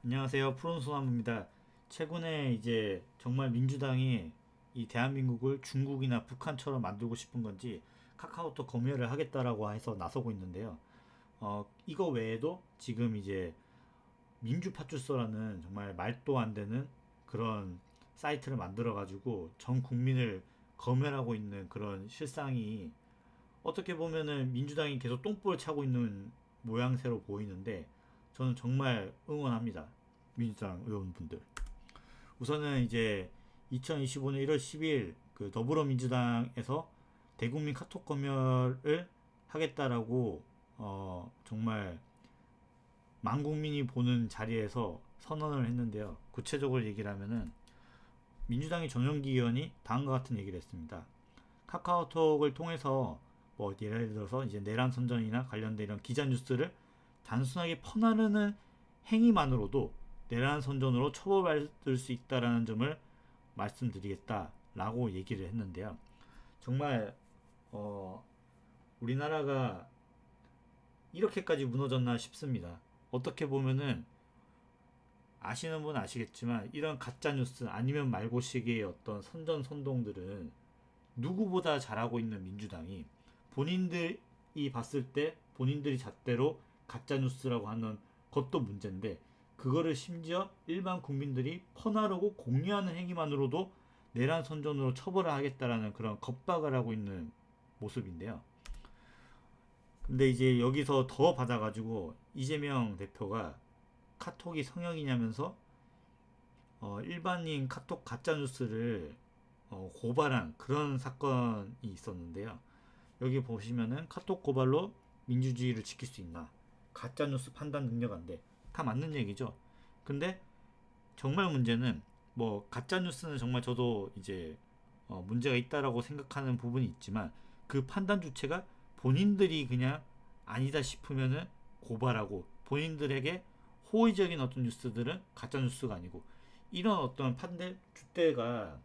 안녕하세요. 푸른소나무입니다. 최근에 이제 정말 민주당이 이 대한민국을 중국이나 북한처럼 만들고 싶은 건지 카카오톡 검열을 하겠다라고 해서 나서고 있는데요. 이거 외에도 지금 이제 민주파출소라는 정말 말도 안 되는 그런 사이트를 만들어가지고 전 국민을 검열하고 있는 그런 실상이 어떻게 보면은 민주당이 계속 똥볼 차고 있는 모양새로 보이는데 저는 정말 응원합니다. 민주당 의원분들. 우선은 이제 2025년 1월 10일 그 더불어민주당에서 대국민 카톡 검열을 하겠다라고 정말 만국민이 보는 자리에서 선언을 했는데요. 구체적으로 얘기를 하면은 민주당의 정영기 의원이 다음과 같은 얘기를 했습니다. 카카오톡을 통해서 뭐 예를 들어서 이제 내란 선전이나 관련된 이런 기자 뉴스를 단순하게 퍼나르는 행위만으로도 내란 선전으로 처벌받을 수 있다라는 점을 말씀드리겠다라고 얘기를 했는데요. 정말 우리나라가 이렇게까지 무너졌나 싶습니다. 어떻게 보면은 아시는 분은 아시겠지만 이런 가짜 뉴스 아니면 말고식의 어떤 선전 선동들은 누구보다 잘하고 있는 민주당이 본인들이 봤을 때 본인들이 잣대로 가짜 뉴스라고 하는 것도 문제인데 그거를 심지어 일반 국민들이 퍼나르고 공유하는 행위만으로도 내란 선전으로 처벌을 하겠다라는 그런 겁박을 하고 있는 모습인데요. 근데 이제 여기서 더 받아가지고 이재명 대표가 카톡이 성역이냐면서 일반인 카톡 가짜 뉴스를 고발한 그런 사건이 있었는데요. 여기 보시면은 카톡 고발로 민주주의를 지킬 수 있나? 가짜뉴스 판단 능력 안 돼. 다 맞는 얘기죠. 근데 정말 문제는 뭐 가짜뉴스는 정말 저도 이제 문제가 있다라고 생각하는 부분이 있지만 그 판단 주체가 본인들이 그냥 아니다 싶으면은 고발하고 본인들에게 호의적인 어떤 뉴스들은 가짜뉴스가 아니고 이런 어떤 판단 주체가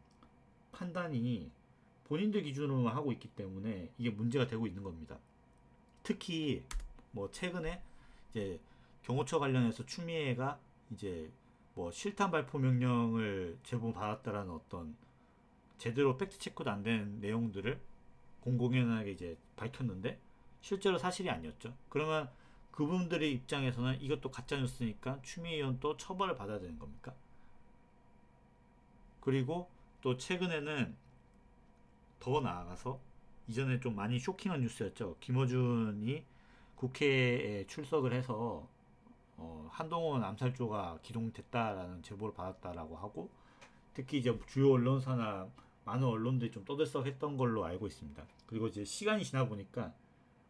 판단이 본인들 기준으로만 하고 있기 때문에 이게 문제가 되고 있는 겁니다. 특히 뭐 최근에 이제 경호처 관련해서 추미애가 이제 뭐 실탄 발포 명령을 제보 받았다라는 어떤 제대로 팩트 체크도 안 된 내용들을 공공연하게 이제 밝혔는데 실제로 사실이 아니었죠. 그러면 그분들의 입장에서는 이것도 가짜 뉴스니까 추미애 의원 또 처벌을 받아야 되는 겁니까? 그리고 또 최근에는 더 나아가서 이전에 좀 많이 쇼킹한 뉴스였죠. 김어준이 국회에 출석을 해서 한동훈 암살조가 기동됐다라는 제보를 받았다라고 하고 특히 이제 주요 언론사나 많은 언론들이 좀 떠들썩했던 걸로 알고 있습니다. 그리고 이제 시간이 지나 보니까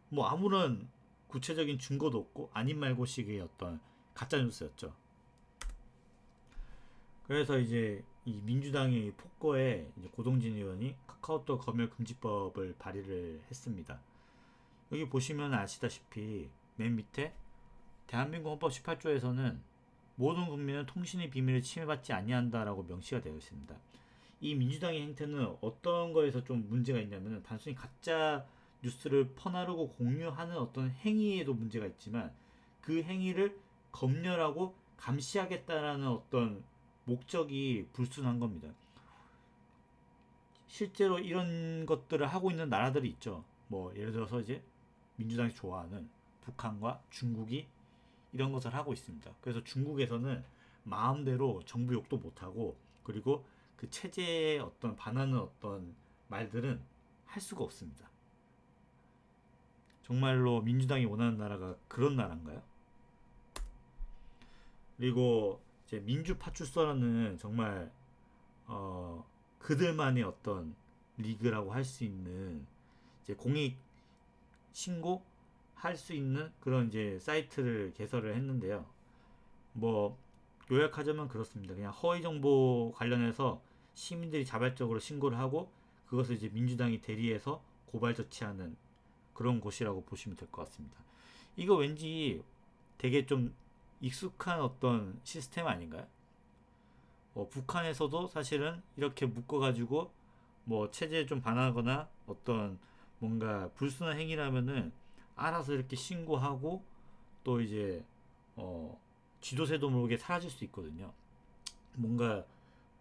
뭐 아무런 구체적인 증거도 없고 아닌 말고식의 어떤 가짜 뉴스였죠. 그래서 이제 이 민주당의 폭거에 이제 고동진 의원이 카카오톡 검열 금지법을 발의를 했습니다. 여기 보시면 아시다시피 맨 밑에 대한민국 헌법 18조에서는 모든 국민은 통신의 비밀을 침해받지 아니한다라고 명시가 되어 있습니다. 이 민주당의 행태는 어떤 거에서 좀 문제가 있냐면 단순히 가짜 뉴스를 퍼나르고 공유하는 어떤 행위에도 문제가 있지만 그 행위를 검열하고 감시하겠다라는 어떤 목적이 불순한 겁니다. 실제로 이런 것들을 하고 있는 나라들이 있죠. 뭐 예를 들어서 이제 민주당이 좋아하는 북한과 중국이 이런 것을 하고 있습니다. 그래서 중국에서는 마음대로 정부 욕도 못하고 그리고 그 체제에 어떤 반하는 어떤 말들은 할 수가 없습니다. 정말로 민주당이 원하는 나라가 그런 나라인가요? 그리고 이제 민주파출소라는 정말 그들만의 어떤 리그라고 할 수 있는 이제 공익 신고 할 수 있는 그런 이제 사이트를 개설을 했는데요. 뭐 요약하자면 그렇습니다. 그냥 허위 정보 관련해서 시민들이 자발적으로 신고를 하고 그것을 이제 민주당이 대리해서 고발 조치하는 그런 곳이라고 보시면 될 것 같습니다. 이거 왠지 되게 좀 익숙한 어떤 시스템 아닌가요? 북한에서도 사실은 이렇게 묶어가지고 뭐 체제에 좀 반하거나 어떤 뭔가 불순한 행위라면은 알아서 이렇게 신고하고 또 이제 어 쥐도새도 모르게 사라질 수 있거든요. 뭔가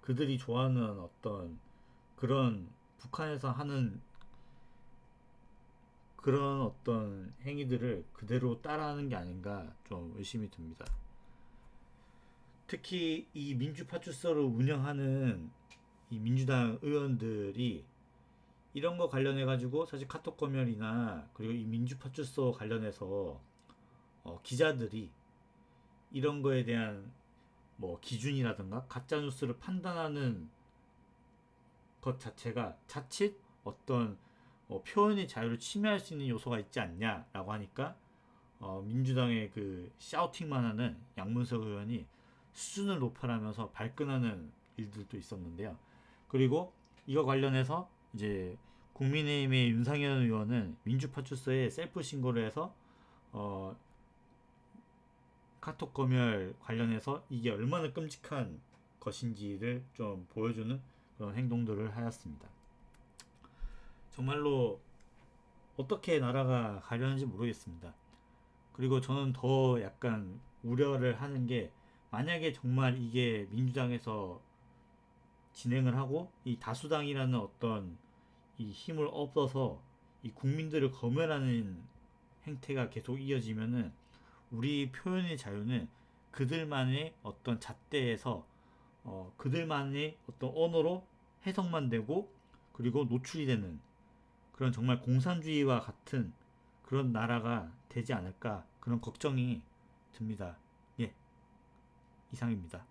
그들이 좋아하는 어떤 그런 북한에서 하는 그런 어떤 행위들을 그대로 따라하는 게 아닌가 좀 의심이 듭니다. 특히 이 민주파출소를 운영하는 이 민주당 의원들이 이런 거 관련해 가지고 사실 카톡 검열이나 그리고 이 민주파출소 관련해서 기자들이 이런 거에 대한 뭐 기준이라든가 가짜 뉴스를 판단하는 것 자체가 자칫 어떤 표현의 자유를 침해할 수 있는 요소가 있지 않냐라고 하니까 민주당의 그 샤우팅만 하는 양문석 의원이 수준을 높여라면서 발끈하는 일들도 있었는데요. 그리고 이거 관련해서 이제 국민의힘의 윤상현 의원은 민주파출소에 셀프 신고를 해서 어, 카톡 검열 관련해서 이게 얼마나 끔찍한 것인지를 좀 보여주는 그런 행동들을 하였습니다. 정말로 어떻게 나라가 가려는지 모르겠습니다. 그리고 저는 더 약간 우려를 하는 게 만약에 정말 이게 민주당에서 진행을 하고 이 다수당이라는 어떤 이 힘을 얻어서 이 국민들을 검열하는 행태가 계속 이어지면은 우리 표현의 자유는 그들만의 어떤 잣대에서 그들만의 어떤 언어로 해석만 되고 그리고 노출이 되는 그런 정말 공산주의와 같은 그런 나라가 되지 않을까 그런 걱정이 듭니다. 예, 이상입니다.